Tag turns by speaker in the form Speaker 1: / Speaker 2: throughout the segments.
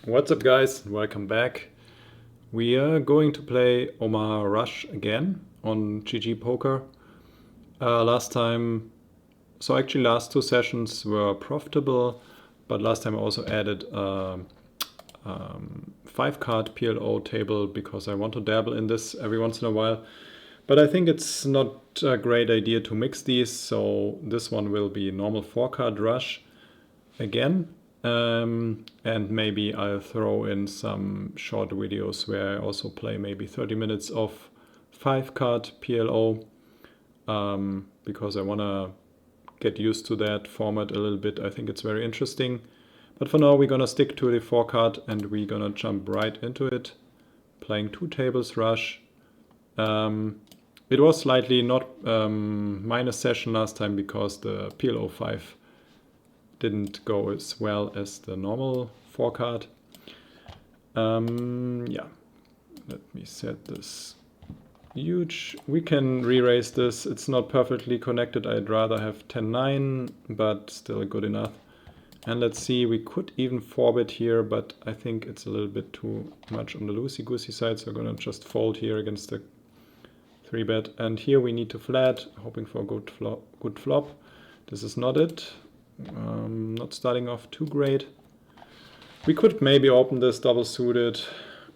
Speaker 1: What's up, guys? Welcome back. We are going to play Omaha Rush again on GGPoker. Last two sessions were profitable, but last time I also added a 5-card PLO table because I want to dabble in this every once in a while. But I think it's not a great idea to mix these, so this one will be normal 4-card Rush again. And maybe I'll throw in some short videos where I also play maybe 30 minutes of 5-card PLO because I want to get used to that format a little bit. I think it's very interesting. But for now, we're going to stick to the 4-card and we're going to jump right into it, playing 2 tables Rush. It was slightly not minus session last time because the PLO 5 didn't go as well as the normal 4-card. Yeah, let me set this huge. We can re-raise this. It's not perfectly connected. I'd rather have 10-9, but still good enough. And let's see, we could even 4-bet here, but I think it's a little bit too much on the loosey-goosey side, so I'm gonna just fold here against the 3-bet. And here we need to flat, hoping for a good flop. This is not it. Not starting off too great. We could maybe open this double suited.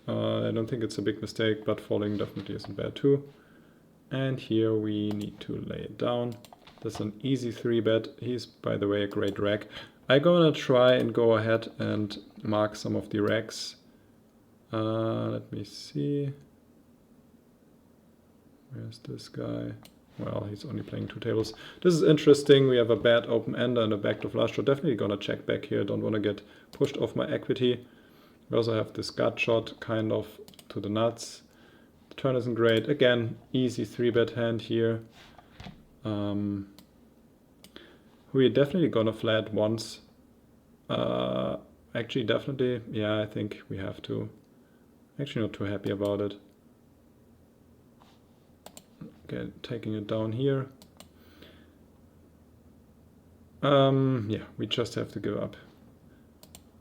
Speaker 1: I don't think it's a big mistake, but folding definitely isn't bad too. And here we need to lay it down. That's an easy 3-bet. He's, by the way, a great rag. I'm gonna try and go ahead and mark some of the rags. Let me see. Where's this guy? Well, he's only playing 2 tables. This is interesting. We have a bad open-ender and a backdoor flush draw. Definitely gonna check back here. Don't want to get pushed off my equity. We also have this gut shot kind of to the nuts. The turn isn't great. Again, easy 3-bet hand here. We're definitely gonna flat once. Actually, definitely. Yeah, I think we have to. Actually, not too happy about it. Okay, taking it down here. Yeah, we just have to give up.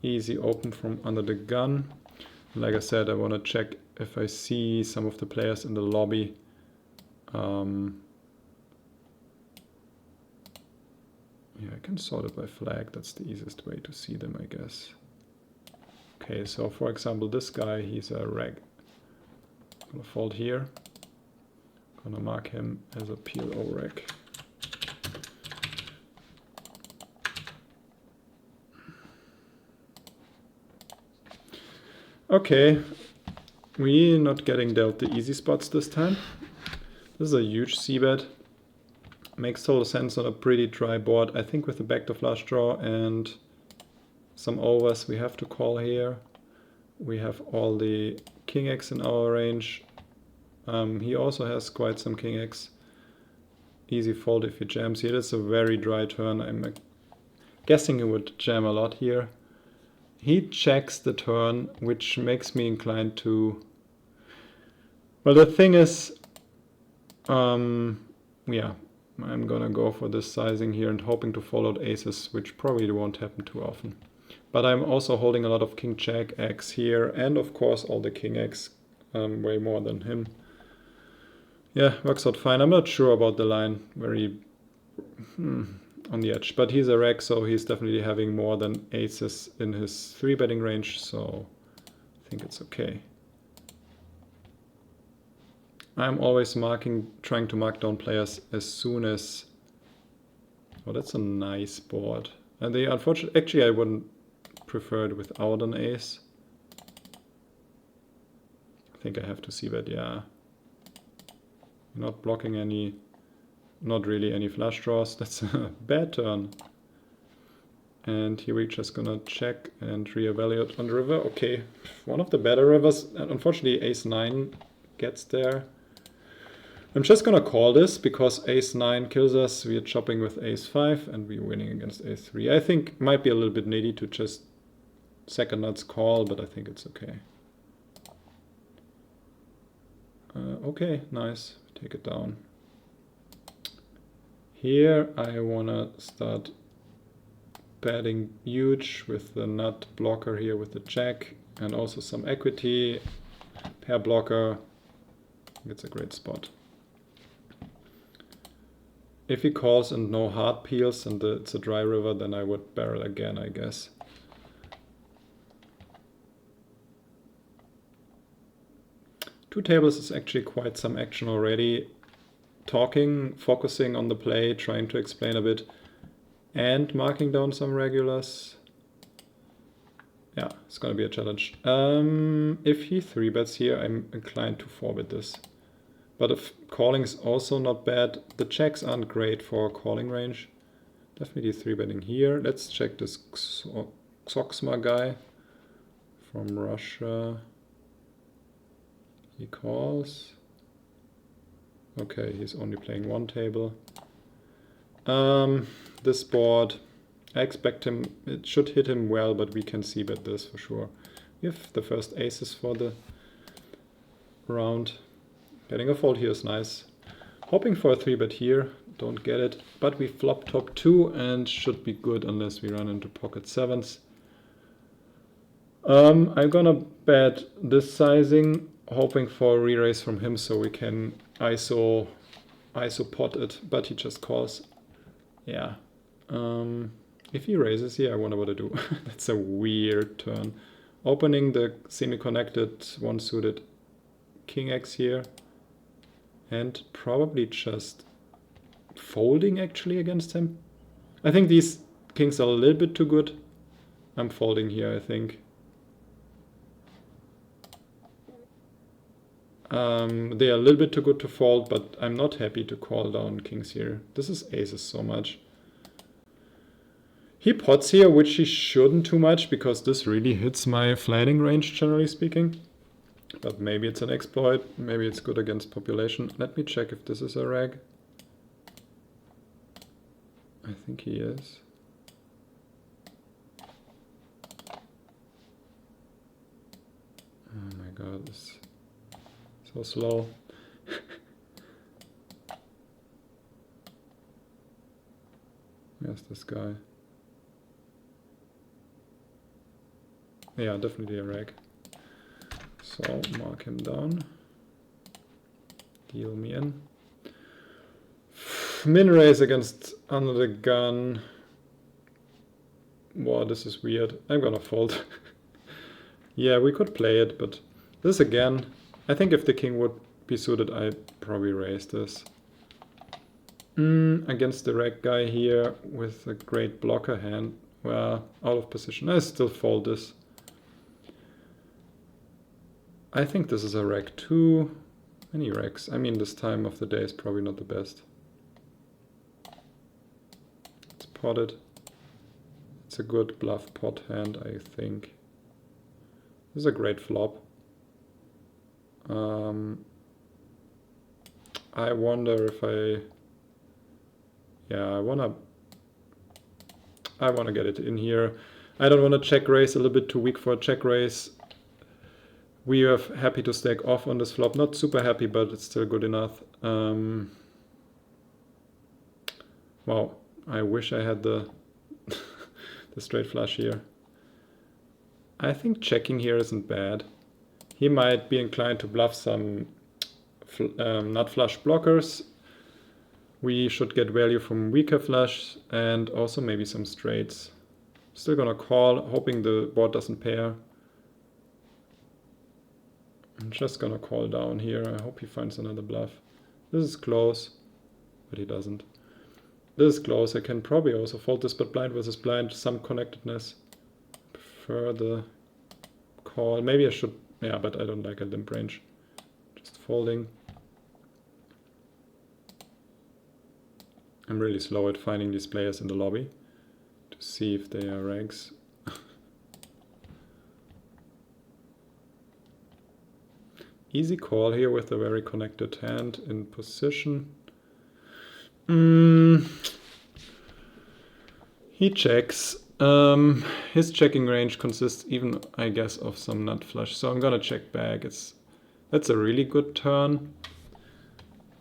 Speaker 1: Easy open from under the gun. Like I said, I want to check if I see some of the players in the lobby. Yeah, I can sort it by flag. That's the easiest way to see them, I guess. Okay, so for example, this guy, he's a rag. I'm gonna fold here. Gonna mark him as a PLO rag. Okay, we're not getting dealt the easy spots this time. This is a huge c-bet. Makes total sense on a pretty dry board. I think with the backdoor flush draw and some overs we have to call here. We have all the king X in our range. He also has quite some king X. Easy fold if he jams here. It's a very dry turn. I'm guessing he would jam a lot here. He checks the turn, which makes me inclined to... Well, the thing is, yeah, I'm gonna go for this sizing here and hoping to fold out aces, which probably won't happen too often. But I'm also holding a lot of king jack X here, and of course all the king X, way more than him. Yeah, works out fine. I'm not sure about the line, very on the edge, but he's a rag, so he's definitely having more than aces in his 3-betting range, so I think it's okay. I'm always trying to mark down players as soon as... Oh, that's a nice board. And they, unfortunately, actually I wouldn't prefer it without an ace. I think I have to see that, yeah. Not blocking any, not really any flush draws. That's a bad turn. And here we're just gonna check and reevaluate on the river. Okay, one of the better rivers. And unfortunately, ace-9 gets there. I'm just gonna call this because ace-9 kills us. We're chopping with ace-5 and we're winning against ace-3. I think it might be a little bit needy to just second nuts call, but I think it's okay. Okay, nice. Take it down. Here I wanna start betting huge with the nut blocker here with the jack and also some equity. Pair blocker, it's a great spot. If he calls and no hard peels and it's a dry river, then I would barrel again, I guess. Two tables is actually quite some action already. Talking, focusing on the play, trying to explain a bit, and marking down some regulars. Yeah, it's gonna be a challenge. If he 3-bets here, I'm inclined to 4-bet this. But if calling is also not bad, the checks aren't great for calling range. Definitely 3-betting here. Let's check this Xoxma guy from Russia. He calls. Okay, he's only playing one table. This board, I expect him, it should hit him well, but we can see bet this for sure. We have the first aces for the round. Getting a fold here is nice. Hoping for a 3-bet here, don't get it. But we flop top 2 and should be good unless we run into pocket 7s. I'm gonna bet this sizing, hoping for a re-raise from him so we can ISO pot it, but he just calls. Yeah. If he raises here, I wonder what to do. That's a weird turn. Opening the semi-connected one-suited King X here. And probably just folding actually against him. I think these kings are a little bit too good. I'm folding here, I think. They are a little bit too good to fold, but I'm not happy to call down kings here. This is aces so much. He pots here, which he shouldn't too much, because this really hits my flatting range, generally speaking. But maybe it's an exploit, maybe it's good against population. Let me check if this is a reg. I think he is. Oh my god, this is so slow. Where's this guy? Yeah, definitely a reg. So mark him down. Deal me in. Min raise against under the gun. Wow, this is weird. I'm gonna fold. Yeah, we could play it, but this again, I think if the king would be suited, I'd probably raise this. Against the reg guy here with a great blocker hand. Well, out of position. I still fold this. I think this is a reg too. Many regs. I mean, this time of the day is probably not the best. It's potted. It's a good bluff pot hand, I think. This is a great flop. I wonder if I wanna get it in here. I don't want to check raise, a little bit too weak for a check raise. We are happy to stake off on this flop. Not super happy, but it's still good enough. Wow, I wish I had the the straight flush here. I think checking here isn't bad. He might be inclined to bluff some nut flush blockers. We should get value from weaker flush and also maybe some straights. Still gonna call, hoping the board doesn't pair. I'm just gonna call down here. I hope he finds another bluff. This is close, but he doesn't. This is close. I can probably also fold this, but blind versus blind, some connectedness. Prefer the call. Maybe I should, yeah, but I don't like a limp range. Just folding. I'm really slow at finding these players in the lobby to see if they are regs. Easy call here with a very connected hand in position. He checks. His checking range consists even, I guess, of some nut flush. So I'm gonna check back. That's a really good turn.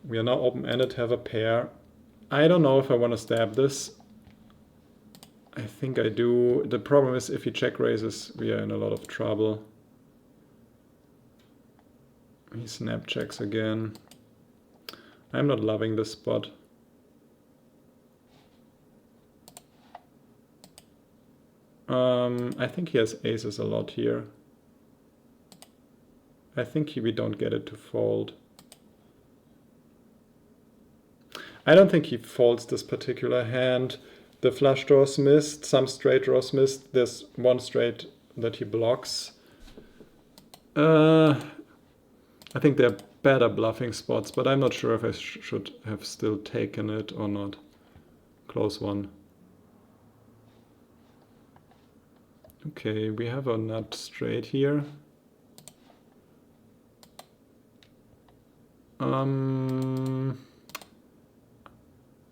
Speaker 1: We are now open-ended, have a pair. I don't know if I want to stab this. I think I do. The problem is if he check raises, we are in a lot of trouble. He snap checks again. I'm not loving this spot. I think he has aces a lot here. I think we don't get it to fold. I don't think he folds this particular hand. The flush draws missed, some straight draws missed. There's one straight that he blocks. I think they're better bluffing spots, but I'm not sure if I should have still taken it or not. Close one. Okay, we have a nut straight here.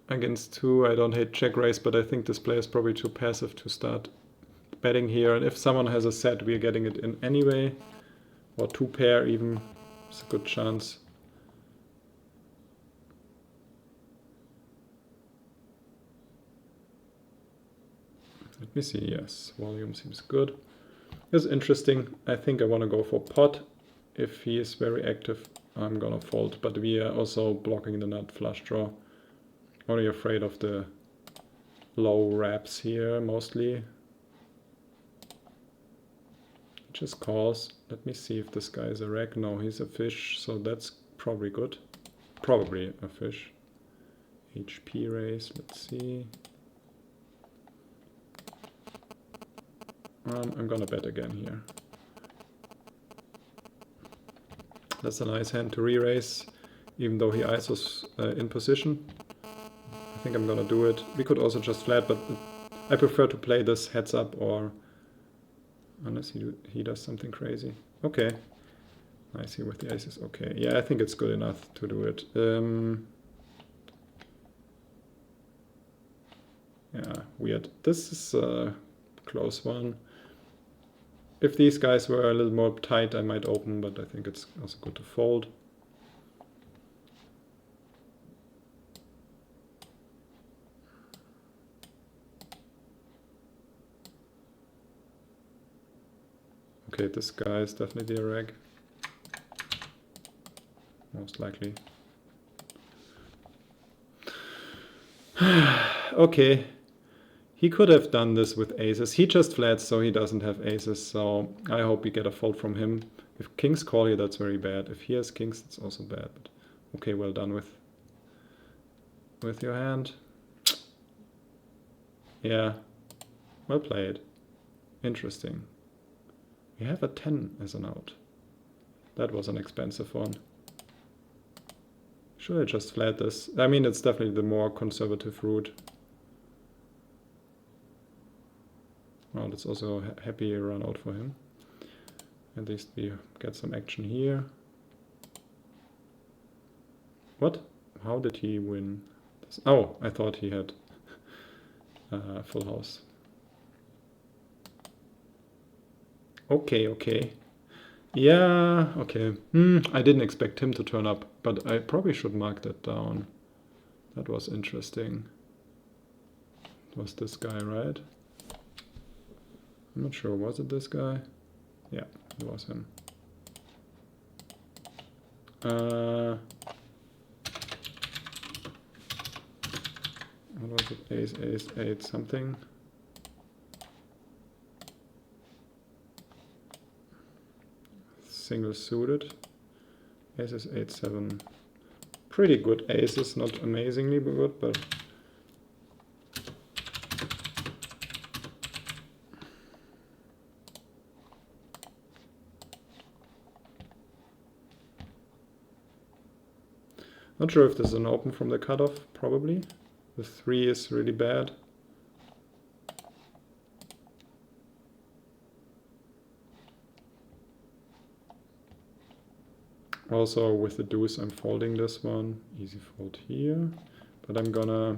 Speaker 1: Against 2, I don't hate check raise, but I think this player is probably too passive to start betting here. And if someone has a set, we're getting it in anyway. Or 2 pair even. It's a good chance. Let me see, yes, volume seems good. It's interesting. I think I want to go for pot. If he is very active, I'm gonna fold. But we are also blocking the nut flush draw. Only afraid of the low wraps here, mostly. Just calls. Let me see if this guy is a reg. No, he's a fish, so that's probably good. Probably a fish. HP raise, let's see. I'm gonna bet again here. That's a nice hand to re-raise, even though he ISOs in position. I think I'm gonna do it. We could also just flat, but I prefer to play this heads up, or unless he does something crazy. Okay, nice here with the aces. Okay, yeah, I think it's good enough to do it. Yeah, weird. This is a close one. If these guys were a little more tight, I might open, but I think it's also good to fold. Okay, this guy is definitely a reg. Most likely. Okay. He could have done this with aces. He just flats, so he doesn't have aces, so I hope we get a fold from him. If kings call here, that's very bad. If he has kings, it's also bad. But okay, well done with your hand. Yeah, well played. Interesting. We have a 10 as an out. That was an expensive one. Should I just flat this? I mean, it's definitely the more conservative route. Well, that's also a happy run out for him. At least we get some action here. What? How did he win this? Oh, I thought he had full house. Okay, okay. Yeah, okay. I didn't expect him to turn up, but I probably should mark that down. That was interesting. It was this guy, right? I'm not sure, was it this guy? Yeah, it was him. What was it? Ace, ace, 8 something. Single suited. Aces 8, 7. Pretty good aces, not amazingly good, but not sure if this is an open from the cutoff, probably. The 3 is really bad. Also with the deuce I'm folding this one. Easy fold here. But I'm gonna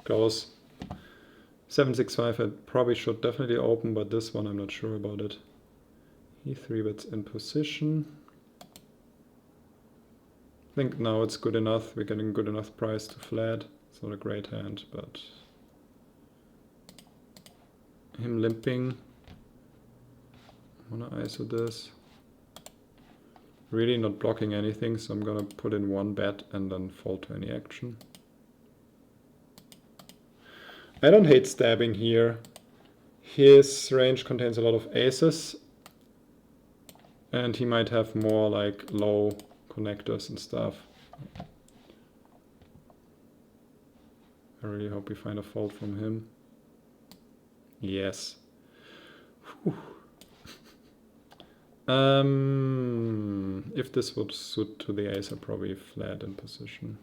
Speaker 1: close. 7, 6, 5 I probably should definitely open, but this one I'm not sure about it. He 3-bets in position. I think now it's good enough. We're getting good enough price to flat. It's not a great hand, but him limping. Wanna ISO this. Really not blocking anything, so I'm gonna put in one bet and then fold to any action. I don't hate stabbing here. His range contains a lot of aces, and he might have more like low connectors and stuff. I really hope we find a fold from him. Yes. If this would suit to the ace, I'd probably flat in position.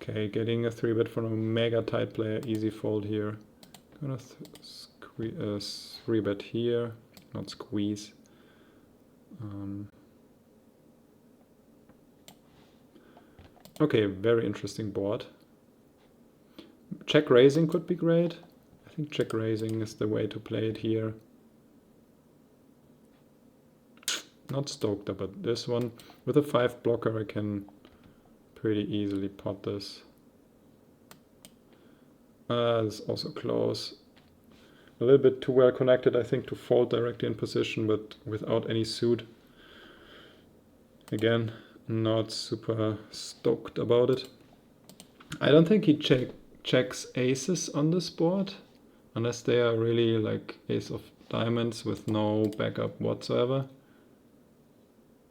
Speaker 1: Okay, getting a 3-bet from a mega tight player, easy fold here. Gonna 3-bet here, not squeeze. Okay, very interesting board. Check raising could be great. I think check raising is the way to play it here. Not stoked about this one. With a 5 blocker I can pretty easily pot this. It's also close. A little bit too well connected, I think, to fold directly in position, but without any suit. Again, not super stoked about it. I don't think he checks aces on this board, unless they are really like ace of diamonds with no backup whatsoever.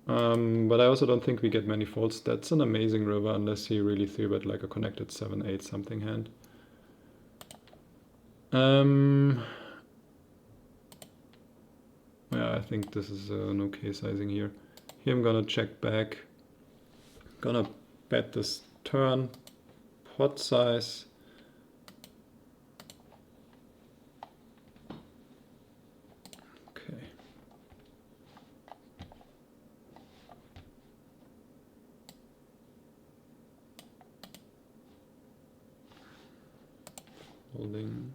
Speaker 1: But I also don't think we get many folds. That's an amazing river, unless he really 3-bet like a connected 7-8 something hand. Yeah, I think this is an okay sizing here. Here I'm gonna check back. Gonna bet this turn, pot size. Okay. Holding.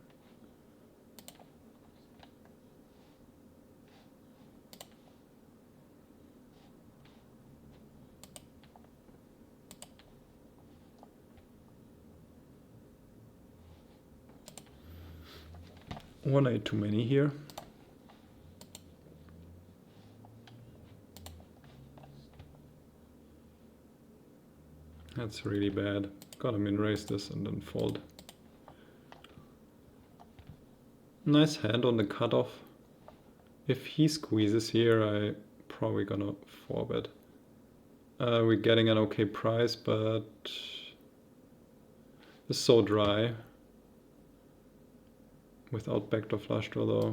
Speaker 1: One ate too many here. That's really bad. Gotta min raise this and then fold. Nice hand on the cutoff. If he squeezes here, I probably gonna 4-bet. We're getting an okay price, but it's so dry. Without backdoor flush draw though.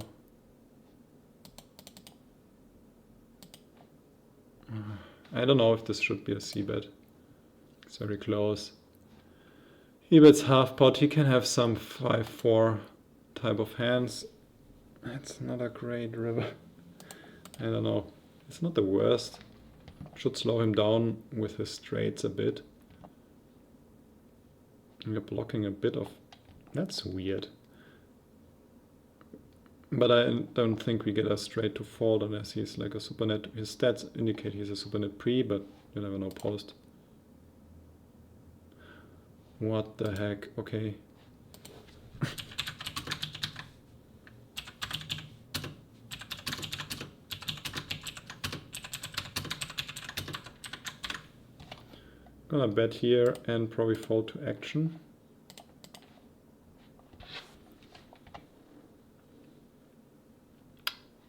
Speaker 1: I don't know if this should be a c-bet. It's very close. He bets half pot. He can have some 5-4 type of hands. That's not a great river. I don't know. It's not the worst. Should slow him down with his straights a bit. We're blocking a bit of... That's weird. But I don't think we get a straight to fold unless he's like a supernet. His stats indicate he's a supernet pre, but you never know post. What the heck? Okay. Gonna bet here and probably fold to action.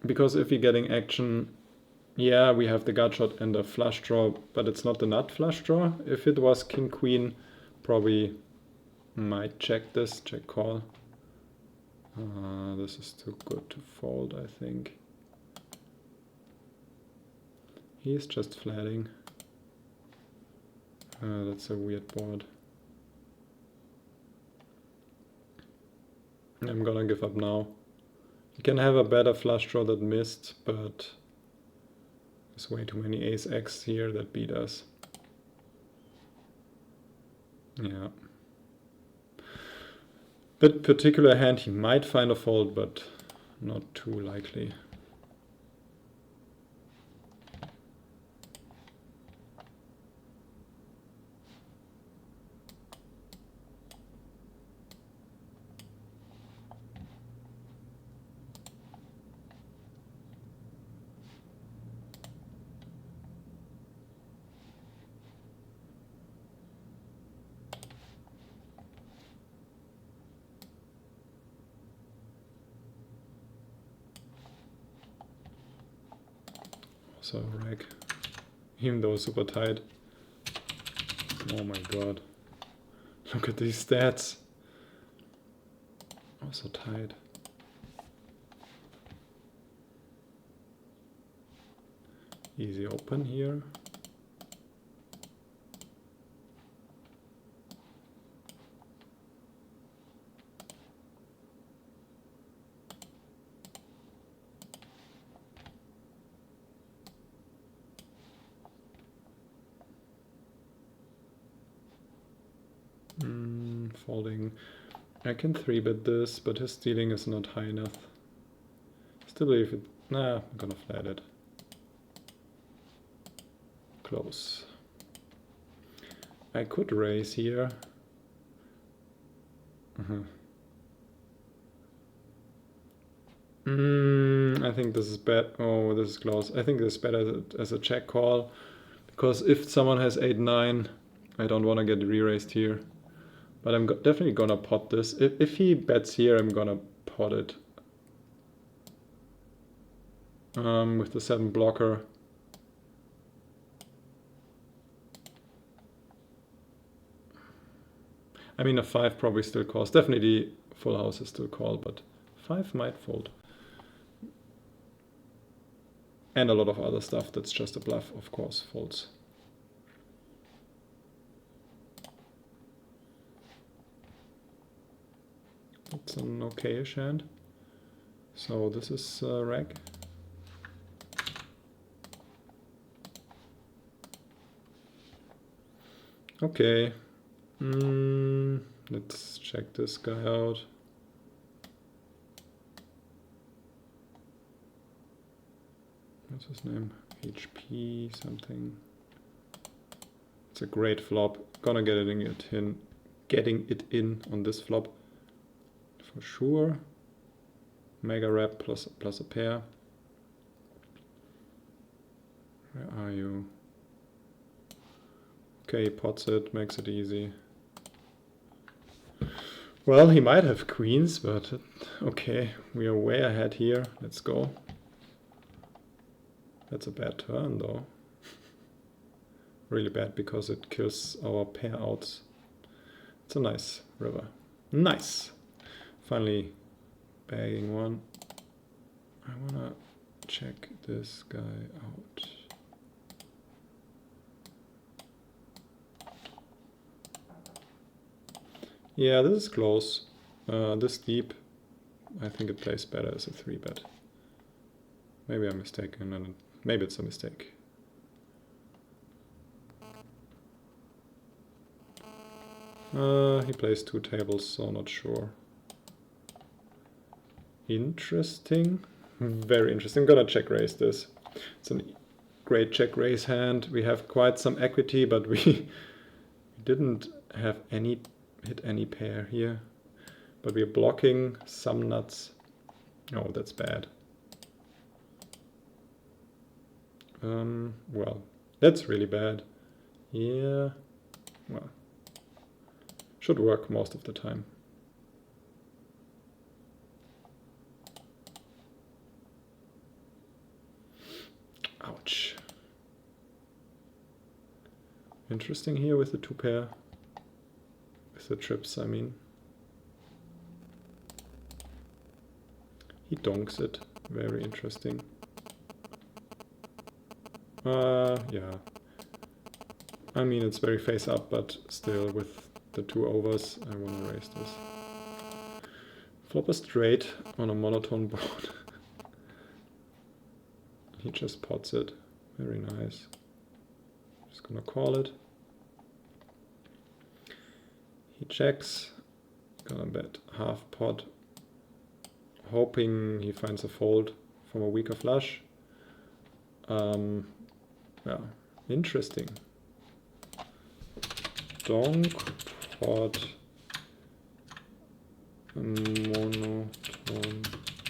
Speaker 1: Because if we're getting action, yeah, we have the gut shot and a flush draw, but it's not the nut flush draw. If it was king queen, probably might check this, check call. This is too good to fold, I think. He's just flatting. That's a weird board. I'm gonna give up now. You can have a better flush draw that missed, but There's way too many ace X here that beat us. Yeah. That particular hand he might find a fold, but not too likely. So rag, even though super tight. Oh my god. Look at these stats. Oh, so tight. Easy open here. Folding. I can 3-bet this, but his stealing is not high enough. Still believe it. Nah, I'm gonna flat it. Close. I could raise here. I think this is bad. Oh, this is close. I think this is better as a check call. Because if someone has 8-9, I don't want to get re-raised here. But I'm definitely gonna pot this. If he bets here, I'm gonna pot it. With the 7 blocker. I mean, a 5 probably still calls. Definitely full house is still call, but 5 might fold. And a lot of other stuff that's just a bluff, of course, folds. It's an okay-ish hand. So this is rag. Okay. Let's check this guy out. What's his name? HP something. It's a great flop. Gonna getting it in on this flop for sure. Mega rep plus a pair. Where are you? Okay, he pots it, makes it easy. Well, he might have queens, but okay, we are way ahead here. Let's go. That's a bad turn though. Really bad because it kills our pair outs. It's a nice river. Nice! Finally bagging one. I wanna check this guy out. Yeah, this is close. This deep, I think it plays better as a 3-bet. Maybe I'm mistaken, and maybe it's a mistake. He plays 2 tables, so not sure. Interesting. Very interesting. I'm gonna check raise this. It's a great check raise hand. We have quite some equity, but we didn't have hit any pair here. But we're blocking some nuts. Oh, that's bad. Well, that's really bad. Yeah, well, should work most of the time. Ouch. Interesting here with the 2 pair. With the trips, I mean. He donks it. Very interesting. Yeah. I mean, it's very face up, but still with the 2 overs, I want to raise this. Flop a straight on a monotone board. He just pots it. Very nice. Just gonna call it. He checks. Gonna bet half pot, hoping he finds a fold from a weaker flush. Yeah, interesting. Donk, pot, monotone,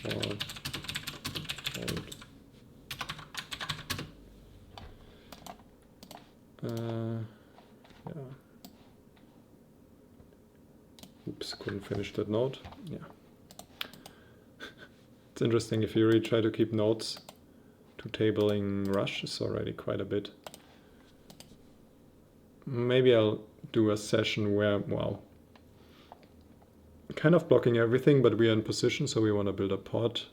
Speaker 1: pot, fold. Yeah. Oops, couldn't finish that note. Yeah. It's interesting if you really try to keep notes. Two tabling rush is already quite a bit. Maybe I'll do a session where, wow, kind of blocking everything, but we are in position, so we want to build a pot.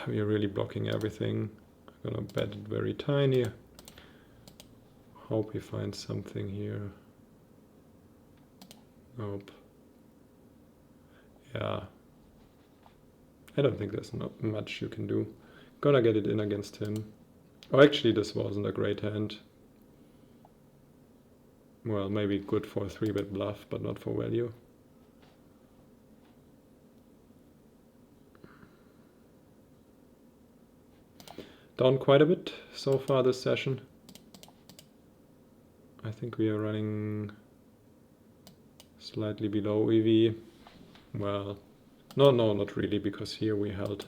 Speaker 1: We are really blocking everything. I'm gonna bet it very tiny. Hope he finds something here. Nope. Yeah. I don't think there's not much you can do. Gonna get it in against him. Oh, actually, this wasn't a great hand. Well, maybe good for a 3-bet bluff, but not for value. Down quite a bit so far this session. I think we are running slightly below EV. Well, no, not really, because here we held.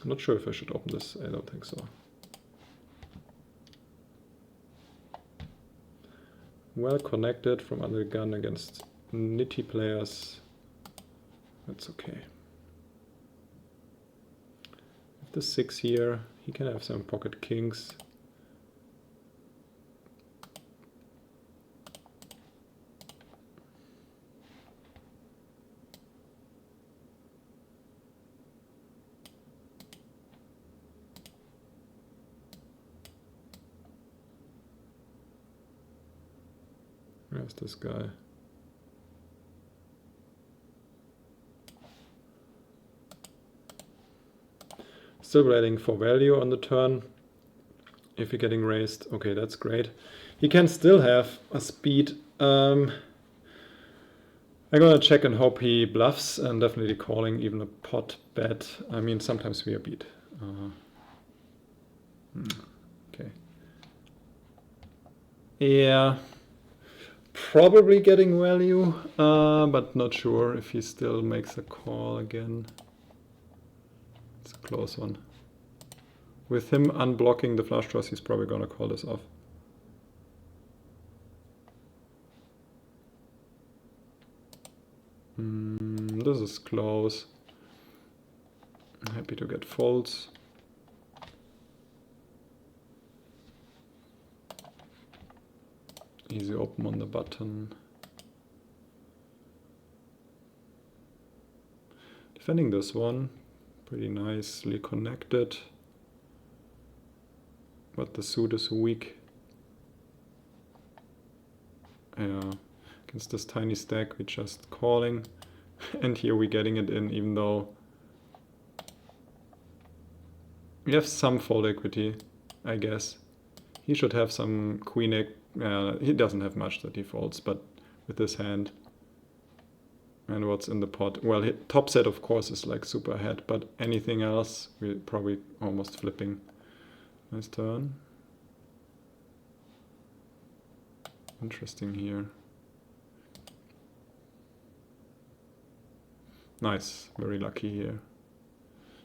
Speaker 1: Not sure if I should open this. I don't think so. Well connected from under the gun against nitty players. That's okay. With the 6 here, he can have some pocket kings. Where's this guy? Still waiting for value on the turn. If you're getting raised, okay, that's great. He can still have a speed. I'm gonna check and hope he bluffs, and definitely calling even a pot bet. I mean, sometimes we are beat. Okay. Yeah. Probably getting value, but not sure if he still makes a call again. It's a close one. With him unblocking the flush draws, he's probably gonna call this off. This is close. I'm happy to get folds. Easy open on the button. Defending this one, pretty nicely connected. But the suit is weak. Yeah, against this tiny stack, we're just calling. And here we're getting it in, even though we have some fold equity, I guess. He should have some queen egg. He doesn't have much that he folds, but with this hand and what's in the pot. Well, top set, of course, is like super ahead, but anything else, we're probably almost flipping. Nice turn. Interesting here. Nice, very lucky here.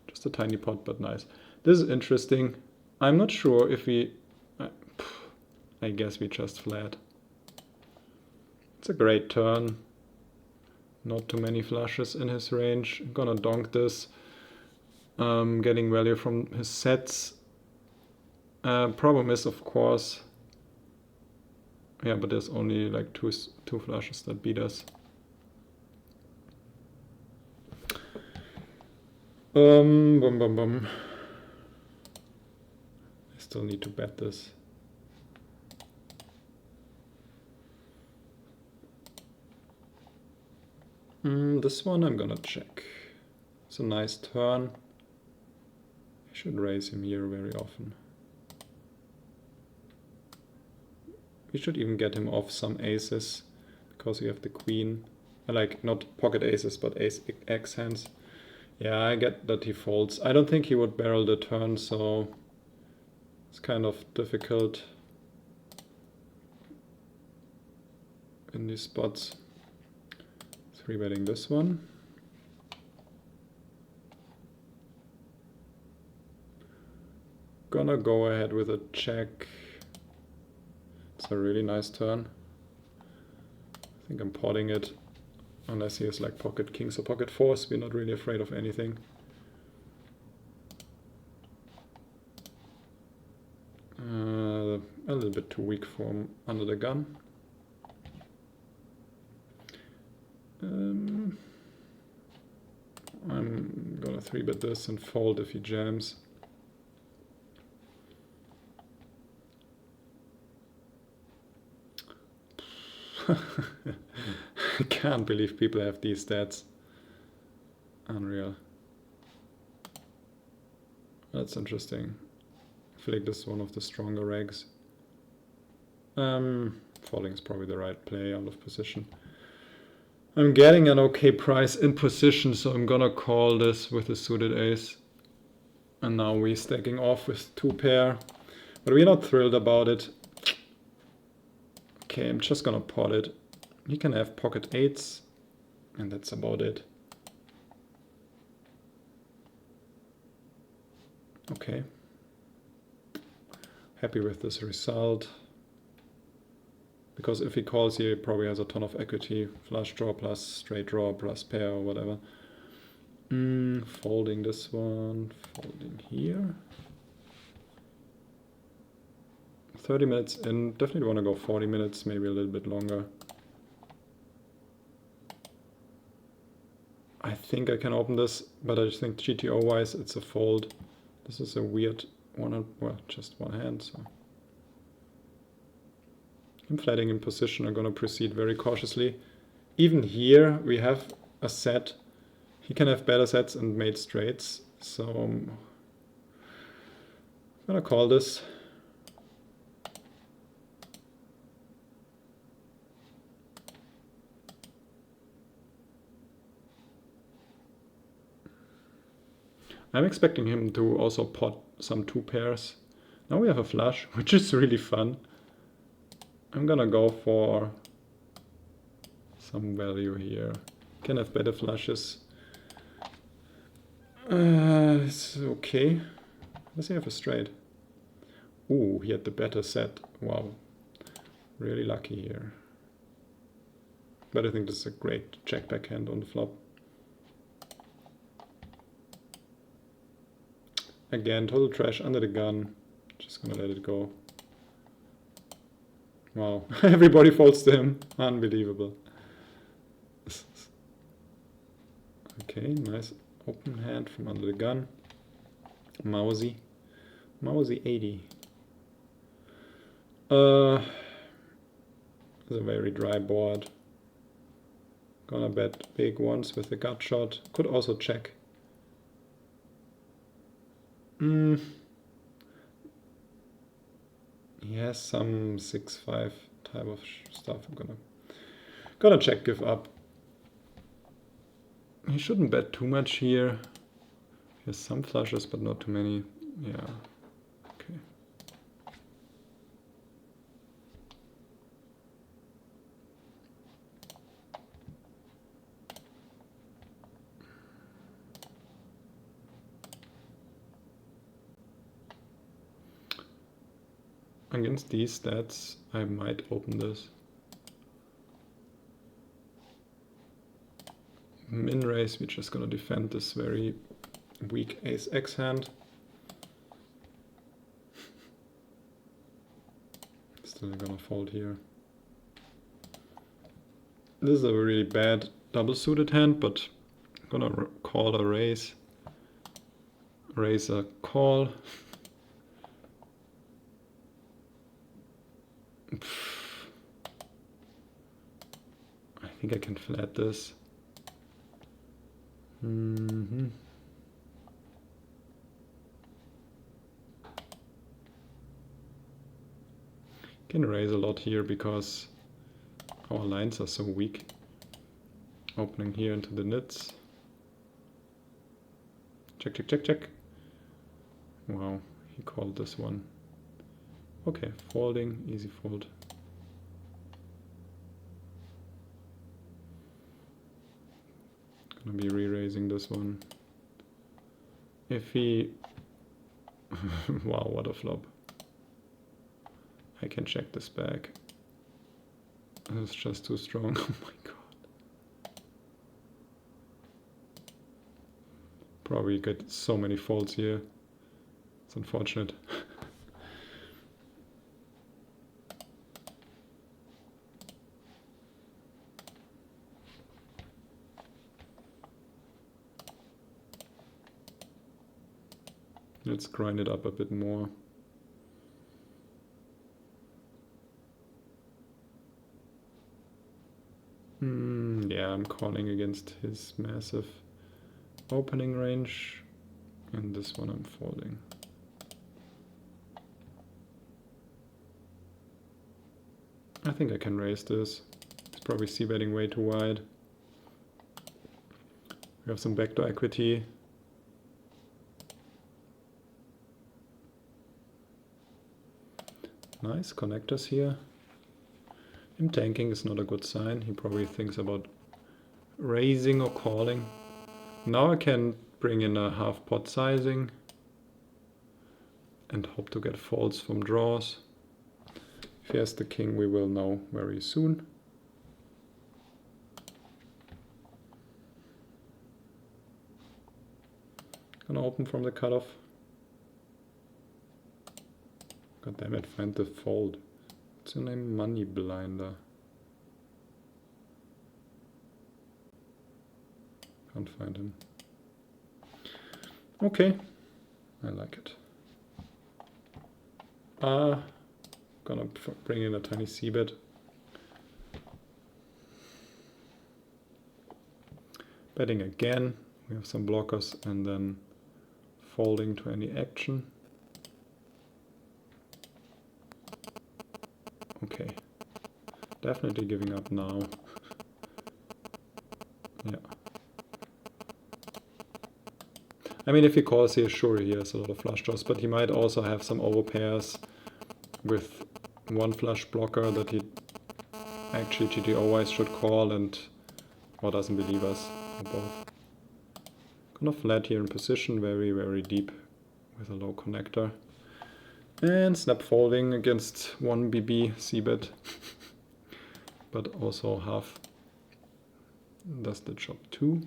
Speaker 1: Just a tiny pot, but nice. This is interesting. I'm not sure if we... I guess we just flat. It's a great turn. Not too many flushes in his range. I'm gonna donk this. Getting value from his sets. Problem is, of course... Yeah, but there's only like two flushes that beat us. I still need to bet this. This one I'm gonna check. It's a nice turn. I should raise him here very often. We should even get him off some aces, because we have the queen. Like, not pocket aces, but ace X hands. Yeah, I get that he folds. I don't think he would barrel the turn, so it's kind of difficult in these spots. 3-betting this one. Gonna go ahead with a check. It's a really nice turn. I think I'm potting it, unless he has like pocket kings or pocket fours. We're not really afraid of anything. A little bit too weak for him under the gun. I'm gonna 3-bet this and fold if he jams. I can't believe people have these stats. Unreal. That's interesting. I feel like this is one of the stronger regs. Folding is probably the right play out of position. I'm getting an okay price in position, so I'm gonna call this with a suited ace. And now we're stacking off with 2 pair. But we're not thrilled about it. Okay, I'm just gonna pot it. He can have pocket 8s, and that's about it. Okay. Happy with this result. Because if he calls here, he probably has a ton of equity. Flush draw plus straight draw plus pair or whatever. Folding this one, folding here. 30 minutes in, definitely want to go 40 minutes, maybe a little bit longer. I think I can open this, but I just think GTO wise it's a fold. This is a weird one, well, just one hand, so. I'm flatting in position, I'm gonna proceed very cautiously. Even here we have a set. He can have better sets and made straights, so I'm gonna call this. I'm expecting him to also pot some 2 pairs. Now we have a flush, which is really fun. I'm gonna go for some value here. Can have better flushes. It's okay. Does he have a straight? Ooh, he had the better set. Wow. Really lucky here. But I think this is a great check back hand on the flop. Again, total trash under the gun. Just gonna let it go. Wow, everybody folds to him. Unbelievable. Okay, nice open hand from under the gun. Mousy. Mousy 80. It's a very dry board. Gonna bet big ones with the gut shot. Could also check. He has some 6-5 type of stuff. I'm gonna check give up. He shouldn't bet too much here. He has some flushes, but not too many. Yeah. Okay. Against these stats, I might open this. Min raise, we're just gonna defend this very weak ace X hand. Still gonna fold here. This is a really bad double suited hand, but I'm gonna call a raise. Raise a call. I think I can flat this. Can raise a lot here because our lines are so weak. Opening here into the nits. Check, check, check, check. Wow, he called this one. Okay, folding, easy fold. Gonna be re-raising this one. If he... wow, what a flop. I can check this back. It's just too strong. Oh my god. Probably get so many folds here. It's unfortunate. Let's grind it up a bit more. Yeah, I'm calling against his massive opening range, and this one I'm folding. I think I can raise this. It's probably c-betting way too wide. We have some backdoor equity. Nice connectors here. Him tanking is not a good sign. He probably thinks about raising or calling. Now I can bring in a half pot sizing and hope to get folds from draws. If he has the king, we will know very soon. Gonna open from the cutoff. God damn it, find the fold. What's your name? Money Blinder. Can't find him. Okay, I like it. Gonna bring in a tiny c-bet. Betting again. We have some blockers and then folding to any action. Okay, definitely giving up now. Yeah. I mean, if he calls here, sure, he has a lot of flush draws, but he might also have some overpairs with one flush blocker that he actually GTO-wise should call and or doesn't believe us, or both. Gonna flat here in position, very, very deep with a low connector. And snap folding against 1 BB c-bet, but also half does the job too.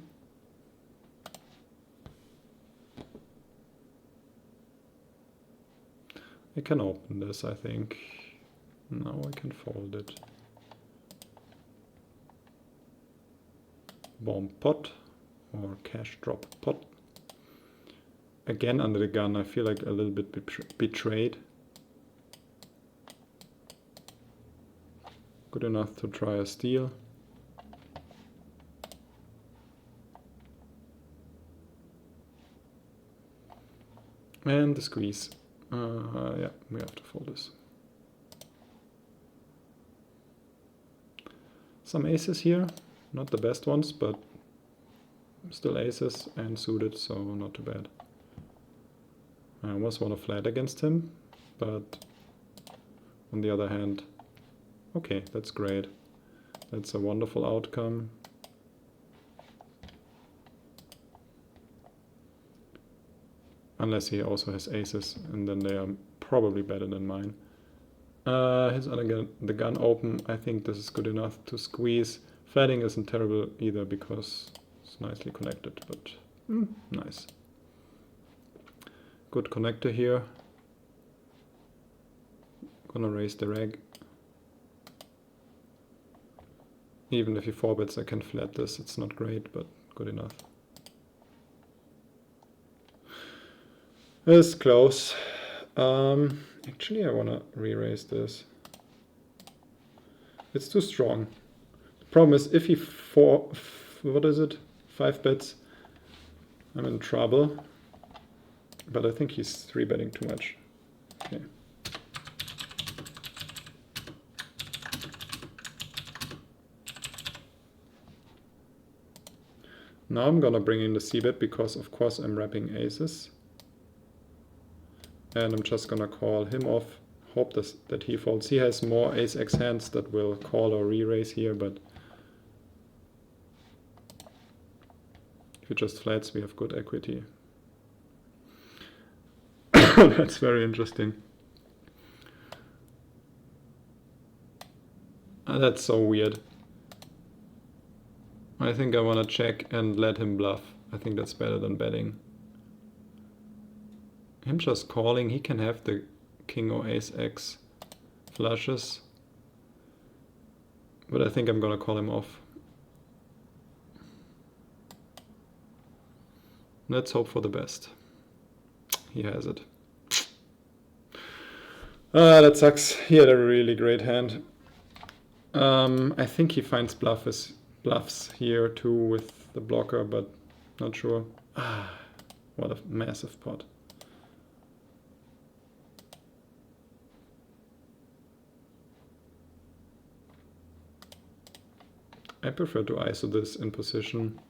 Speaker 1: I can open this, I think. Now I can fold it. Bomb pot or cash drop pot. Again under the gun, I feel like a little bit betrayed. Good enough to try a steal. And the squeeze. Yeah, we have to fold this. Some aces here, not the best ones, but still aces and suited, so not too bad. I almost want to flat against him, but on the other hand, okay, that's great. That's a wonderful outcome. Unless he also has aces, and then they are probably better than mine. His under the gun open, I think this is good enough to squeeze. Flatting isn't terrible either because it's nicely connected, but nice. Good connector here. Gonna raise the reg. Even if he 4-bets, I can flat this. It's not great, but good enough. It's close. Actually, I wanna re-raise this. It's too strong. The problem is if he 5-bets, I'm in trouble. But I think he's 3-betting too much. Okay. Now I'm gonna bring in the c-bet because of course I'm wrapping aces. And I'm just gonna call him off. Hope that he folds. He has more ace-x hands that will call or re-raise here, but if it just flats, we have good equity. That's very interesting. That's so weird. I think I want to check and let him bluff. I think that's better than betting. Him just calling, he can have the king or ace-x flushes. But I think I'm gonna call him off. Let's hope for the best. He has it. That sucks. He had a really great hand. I think he finds bluffs here too with the blocker, but not sure. What a massive pot. I prefer to ISO this in position.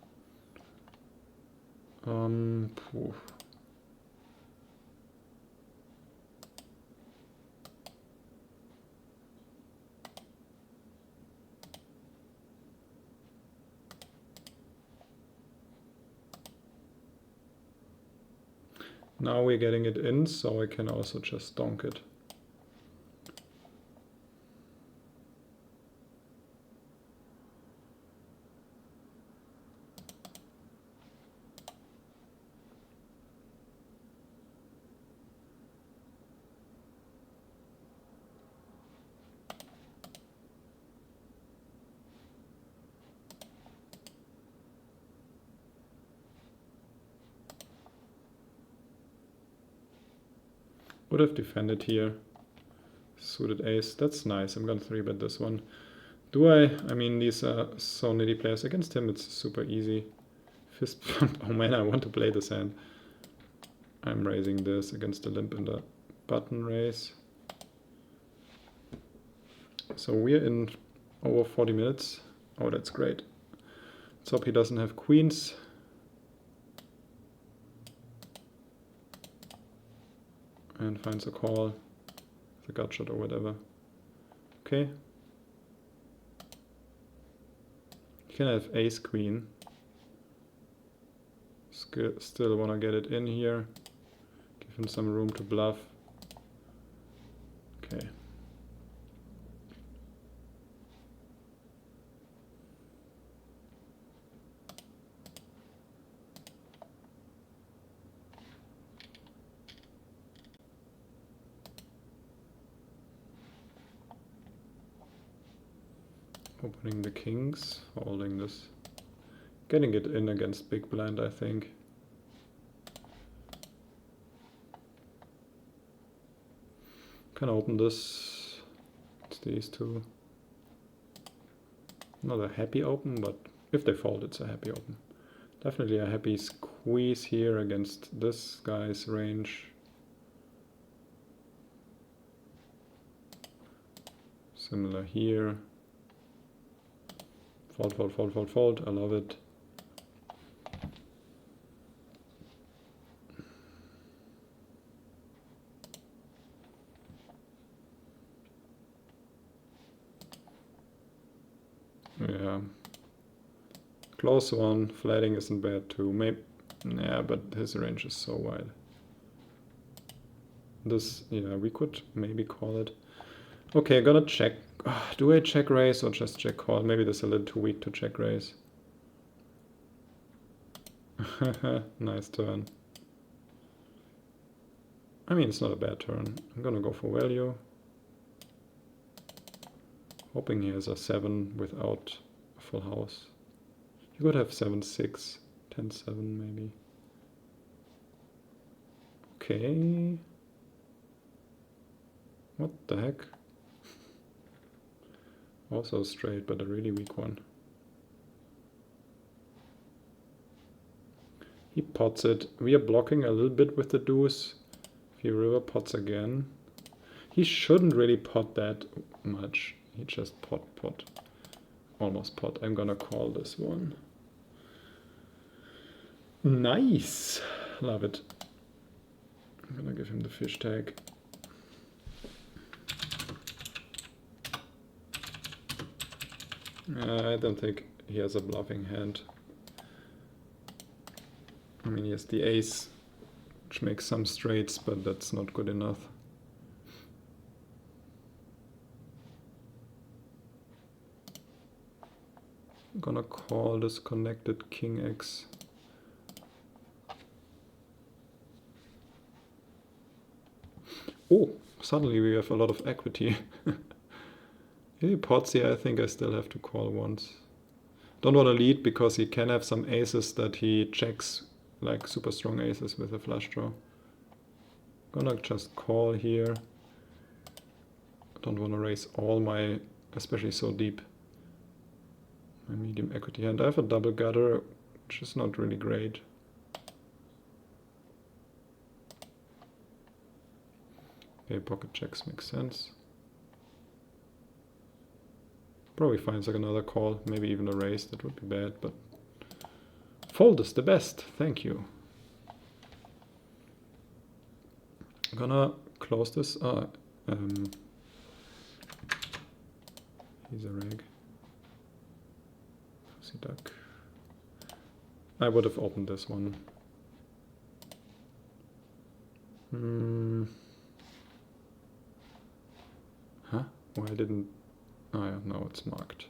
Speaker 1: Now we're getting it in, so I can also just donk it. Would have defended here. Suited ace, that's nice. I'm gonna 3-bet this one. Do I mean, these are so nitty players. Against him it's super easy. Fist bump, oh man, I want to play this hand. I'm raising this against the limp in the button raise. So we're in over 40 minutes. Oh, that's great. Let's hope he doesn't have queens. And finds a call, the gut shot or whatever. Okay. You can have ace queen. Still want to get it in here. Give him some room to bluff. Okay. Opening the kings, holding this. Getting it in against big blind, I think. Can open this. It's these two. Not a happy open, but if they fold, it's a happy open. Definitely a happy squeeze here against this guy's range. Similar here. Fold, fold, fold, fold, fold. I love it. Yeah. Close one. Flatting isn't bad too. Maybe. Yeah, but his range is so wide. This, yeah, we could maybe call it. Okay, gonna check. Do I check raise or just check call? Maybe this is a little too weak to check raise. Nice turn. I mean, it's not a bad turn. I'm gonna go for value. Hoping he has a 7 without a full house. You could have 7-6, 10-7 maybe. Okay. What the heck? Also straight, but a really weak one. He pots it. We are blocking a little bit with the deuce. If he river pots again. He shouldn't really pot that much. He just pot. Almost pot. I'm gonna call this one. Nice. Love it. I'm gonna give him the fish tag. I don't think he has a bluffing hand. I mean, he has the ace, which makes some straights, but that's not good enough. I'm gonna call this connected king X. Oh, suddenly we have a lot of equity. He pots here, I think I still have to call once. Don't want to lead because he can have some aces that he checks, like super strong aces with a flush draw. Gonna just call here. Don't want to raise all my, especially so deep, my medium equity hand. I have a double gutter, which is not really great. Okay, pocket checks makes sense. Probably finds like another call, maybe even a raise. That would be bad, but fold is the best. Thank you. I'm gonna close this. He's a reg. Pussy duck. I would have opened this one. Huh? Why didn't... Oh yeah, no, it's marked.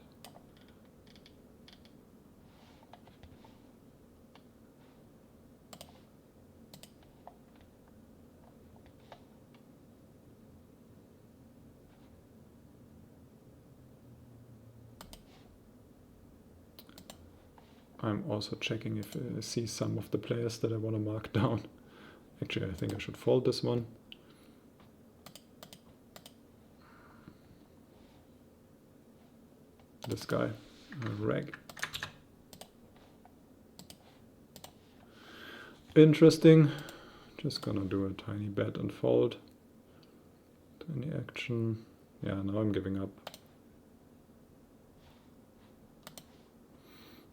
Speaker 1: I'm also checking if I see some of the players that I want to mark down. Actually, I think I should fold this one. This guy, reg. Interesting. Just gonna do a tiny bet and fold. Tiny action. Yeah, now I'm giving up.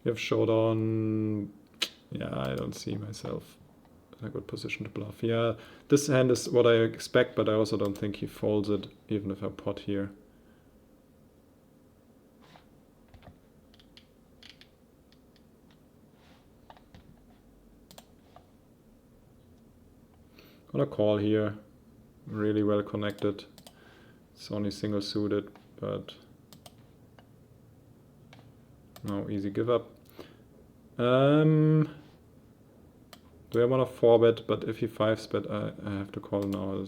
Speaker 1: You have showdown. Yeah, I don't see myself in a good position to bluff. Yeah, this hand is what I expect, but I also don't think he folds it, even if I pot here. Gonna call here. Really well connected. It's only single suited, but no easy give up. Do I want to 4-bet? But if he 5-bet, I have to call now.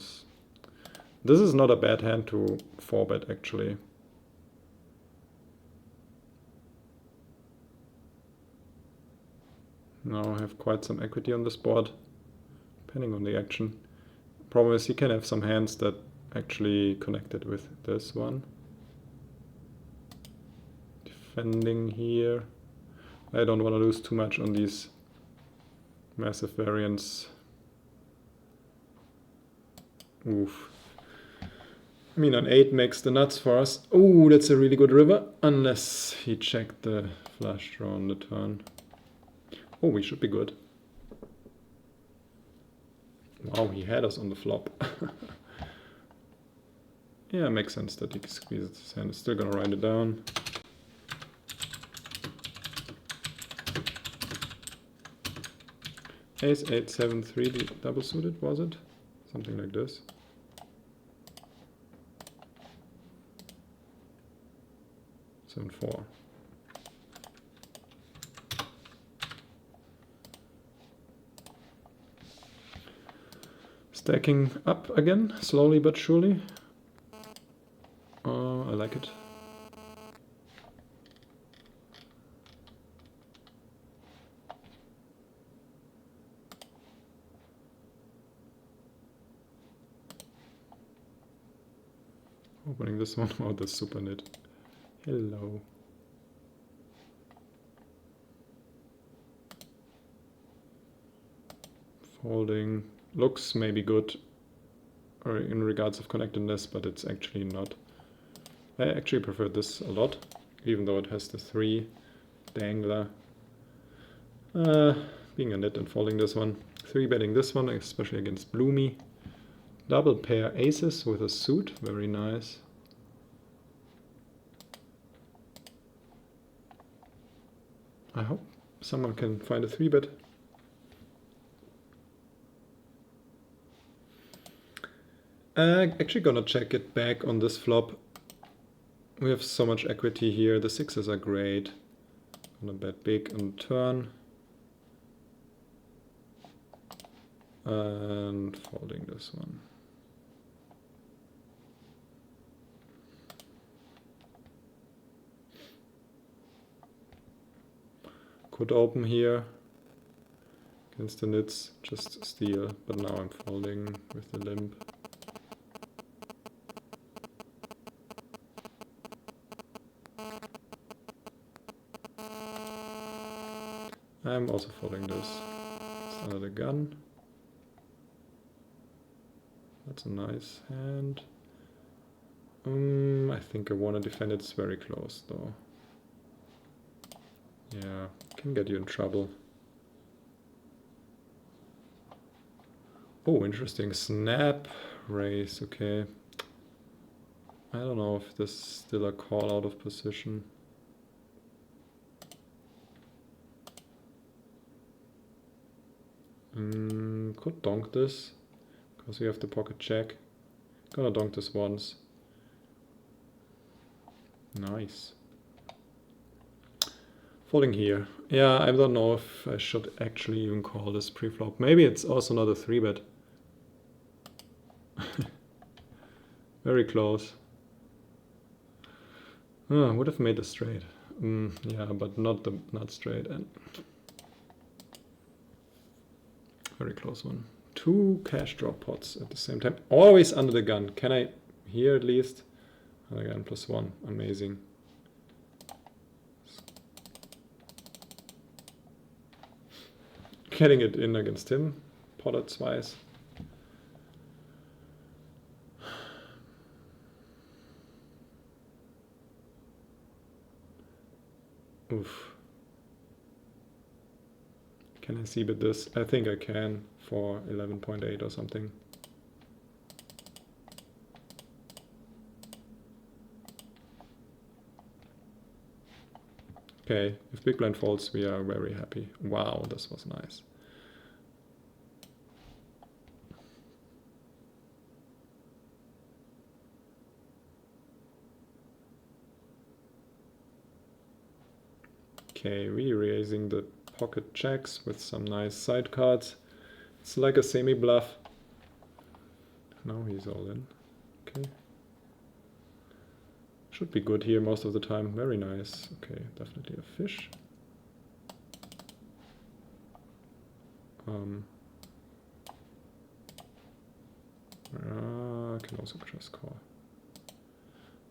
Speaker 1: This is not a bad hand to 4-bet actually. Now I have quite some equity on this board, depending on the action. Problem is he can have some hands that actually connected with this one. Defending here. I don't want to lose too much on these massive variants. Oof. I mean, an 8 makes the nuts for us. Oh, that's a really good river. Unless he checked the flush draw on the turn. Oh, we should be good. Wow, he had us on the flop. Yeah, it makes sense that he squeezes his hand. It's still gonna write it down. Ace 8, 7, 3 double suited, was it? Something like this. Seven, 4. Stacking up again, slowly but surely. I like it. Opening this one. Oh, the super nit. Hello. Folding. Looks maybe good or in regards of connectedness, but it's actually not. I actually prefer this a lot, even though it has the 3 dangler. being a nit and folding this one. 3-betting this one, especially against Bloomy. Double pair aces with a suit, very nice. I hope someone can find a 3-bet. Actually gonna check it back on this flop. We have so much equity here, the 6s are great. Gonna bet big on turn. And folding this one. Could open here against the nits, just steal, but now I'm folding with the limp. I'm also folding this. It's under the gun. That's a nice hand. I think I want to defend it. It's very close though. Yeah, can get you in trouble. Oh, interesting. Snap raise, okay. I don't know if this is still a call out of position. Could donk this, because we have the pocket check. Gonna donk this once. Nice. Folding here. Yeah, I don't know if I should actually even call this pre-flop. Maybe it's also not a 3-bet. Very close. Oh, I would have made a straight. Yeah, but not straight. And very close one. 2 cash drop pots at the same time. Always under the gun. Can I here at least? Again, +1. Amazing. Getting it in against him. Potted twice. Oof. Can I see bet this? I think I can for 11.8 or something. Okay, if big blind folds, we are very happy. Wow, this was nice. Okay, re-raising the pocket checks with some nice side cards. It's like a semi-bluff. Now he's all in. Okay. Should be good here most of the time. Very nice. Okay, definitely a fish. I can also just call.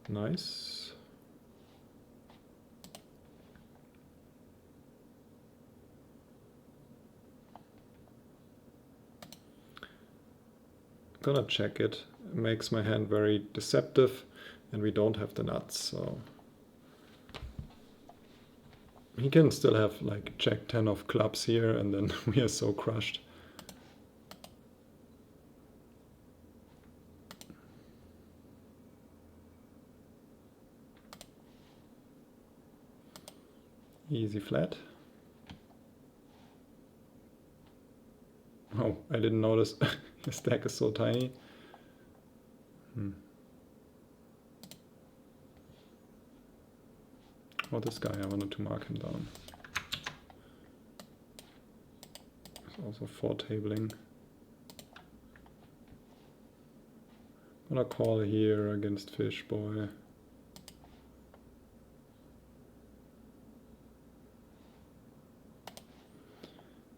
Speaker 1: Nice. Gonna check it. It makes my hand very deceptive, and we don't have the nuts, so he can still have like Jack 10 of clubs here, and then we are so crushed. Easy flat. Oh, I didn't notice. His stack is so tiny. Oh, this guy, I wanted to mark him down. There's also 4 tabling. Gonna call here against Fish Boy.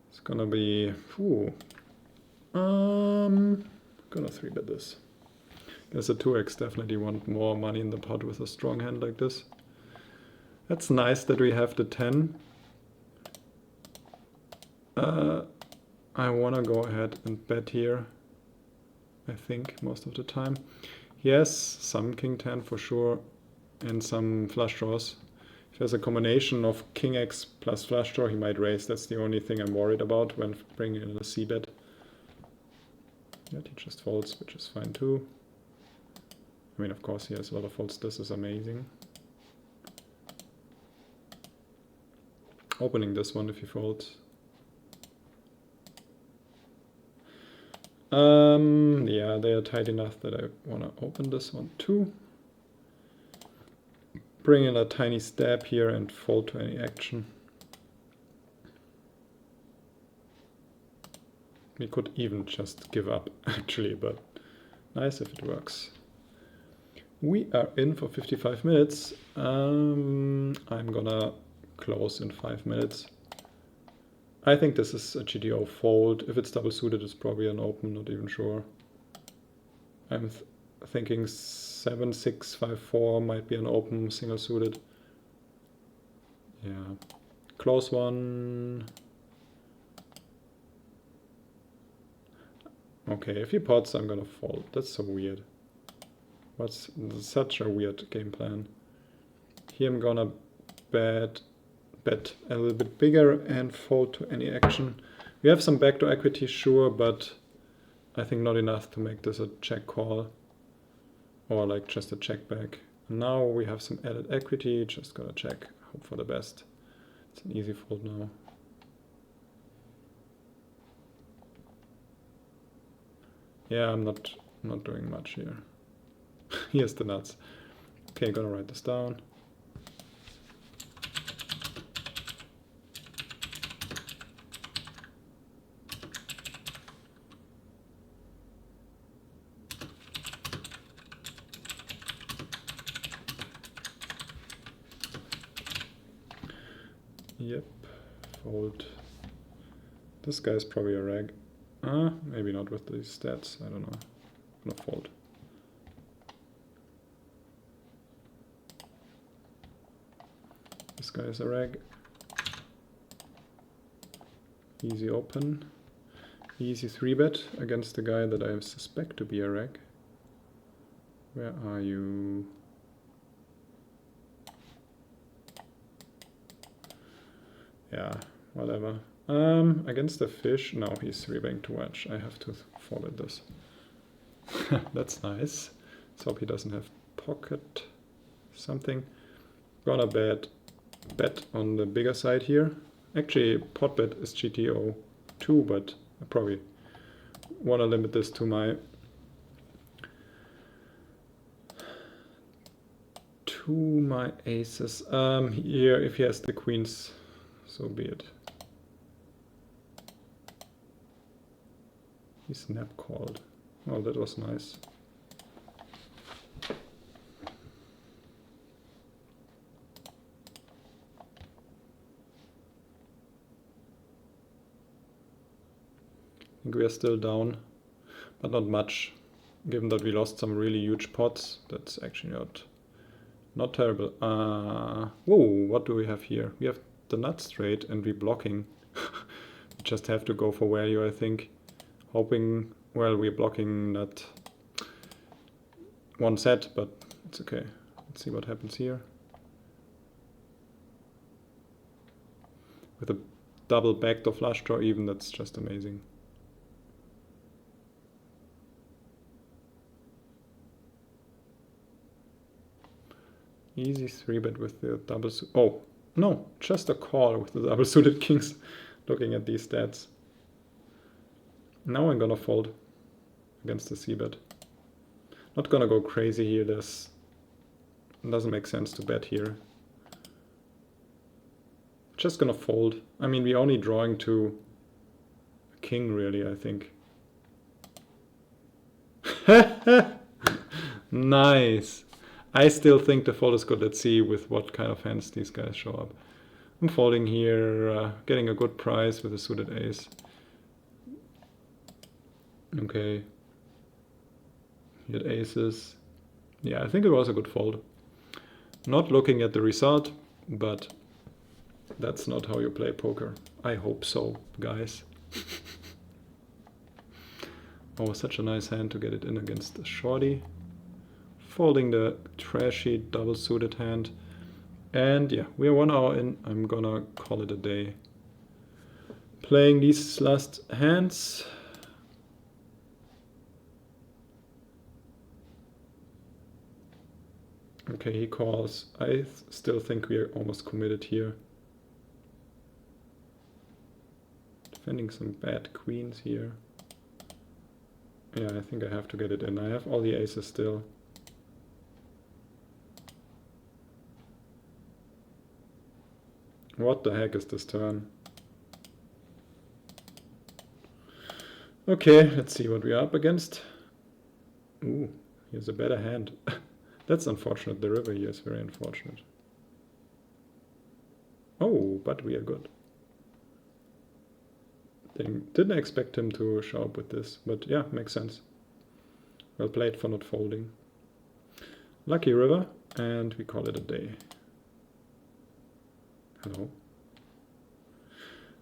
Speaker 1: It's gonna be, gonna 3-bet this. Guess a 2x definitely want more money in the pot with a strong hand like this. That's nice that we have the 10. I wanna go ahead and bet here, I think, most of the time. He has some king 10 for sure, and some flush draws. If there's a combination of king X plus flush draw, he might raise. That's the only thing I'm worried about when bringing in a c-bet. Yeah, he just folds, which is fine too. I mean, of course, he has a lot of folds. This is amazing. Opening this one if he folds. Yeah, they are tight enough that I want to open this one too. Bring in a tiny stab here and fold to any action. We could even just give up actually, but nice if it works. We are in for 55 minutes. I'm gonna close in 5 minutes. I think this is a GTO fold. If it's double suited, it's probably an open, not even sure. I'm thinking 7, 6, 5, 4 might be an open single suited. Yeah, close one. Okay, if he pots, I'm gonna fold. That's so weird. What's such a weird game plan? Here I'm gonna bet a little bit bigger and fold to any action. We have some backdoor equity, sure, but I think not enough to make this a check call or like just a check back. And now we have some added equity, just gonna check, hope for the best. It's an easy fold now. Yeah, I'm not doing much here. Here's the nuts. Okay, gonna write this down. Yep, fold. This guy's probably a reg. Maybe not with these stats, I don't know. I'm gonna fold. This guy is a reg. Easy open. Easy 3-bet against the guy that I suspect to be a reg. Where are you? Yeah, whatever. Against the fish, no, he's 3-betting too much. I have to forward this. That's nice. Let's hope he doesn't have pocket something. Gonna bet on the bigger side here. Actually, pot bet is GTO 2, but I probably want to limit this to my aces. Here, if he has the queens, so be it. He snap called. Oh, that was nice. I think we are still down, but not much. Given that we lost some really huge pots, that's actually not terrible. Whoa, what do we have here? We have the nut straight and we blocking. We just have to go for value, I think. Hoping, well, we're blocking that one set, but it's okay. Let's see what happens here. With a double backdoor flush draw even, that's just amazing. Easy 3-bet with the double oh, no, just a call with the double suited kings, looking at these stats. Now I'm gonna fold against the c-bet. Not gonna go crazy here, this doesn't make sense to bet here. Just gonna fold. I mean, we're only drawing to a king really, I think. Nice. I still think the fold is good. Let's see with what kind of hands these guys show up. I'm folding here, getting a good price with a suited ace. Okay. He had aces. Yeah, I think it was a good fold. Not looking at the result, but that's not how you play poker. I hope so, guys. Oh, such a nice hand to get it in against the shorty. Folding the trashy double suited hand. And yeah, we are 1 hour in. I'm gonna call it a day. Playing these last hands. Okay, he calls. I still think we are almost committed here. Defending some bad queens here. Yeah, I think I have to get it in. I have all the aces still. What the heck is this turn? Okay, let's see what we are up against. Ooh, he has a better hand. That's unfortunate. The river here is very unfortunate. Oh, but we are good. Didn't expect him to show up with this, but yeah, makes sense. Well played for not folding. Lucky river, and we call it a day. Hello.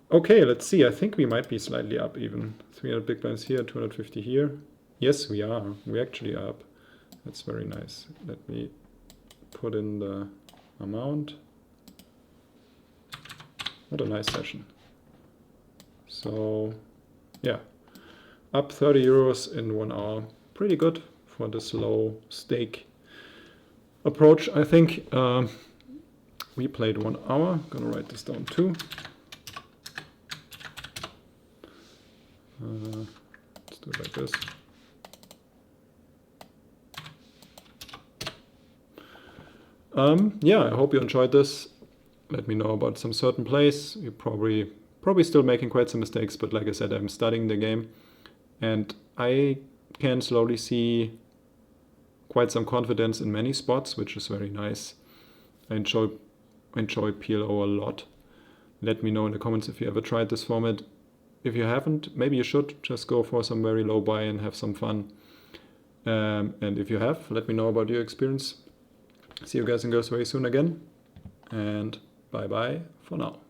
Speaker 1: Okay, let's see. I think we might be slightly up even. 300 big blinds here, 250 here. Yes, we are. We actually are up. That's very nice. Let me put in the amount. What a nice session. So, yeah. Up 30 euros in 1 hour. Pretty good for this low stake approach, I think. We played 1 hour. Gonna write this down too. Let's do it like this. Yeah, I hope you enjoyed this. Let me know about some certain plays. You're probably still making quite some mistakes, but like I said, I'm studying the game, and I can slowly see quite some confidence in many spots, which is very nice. I enjoy PLO a lot. Let me know in the comments if you ever tried this format. If you haven't, maybe you should just go for some very low buy and have some fun. And if you have, let me know about your experience. See you guys and girls very soon again. And bye bye for now.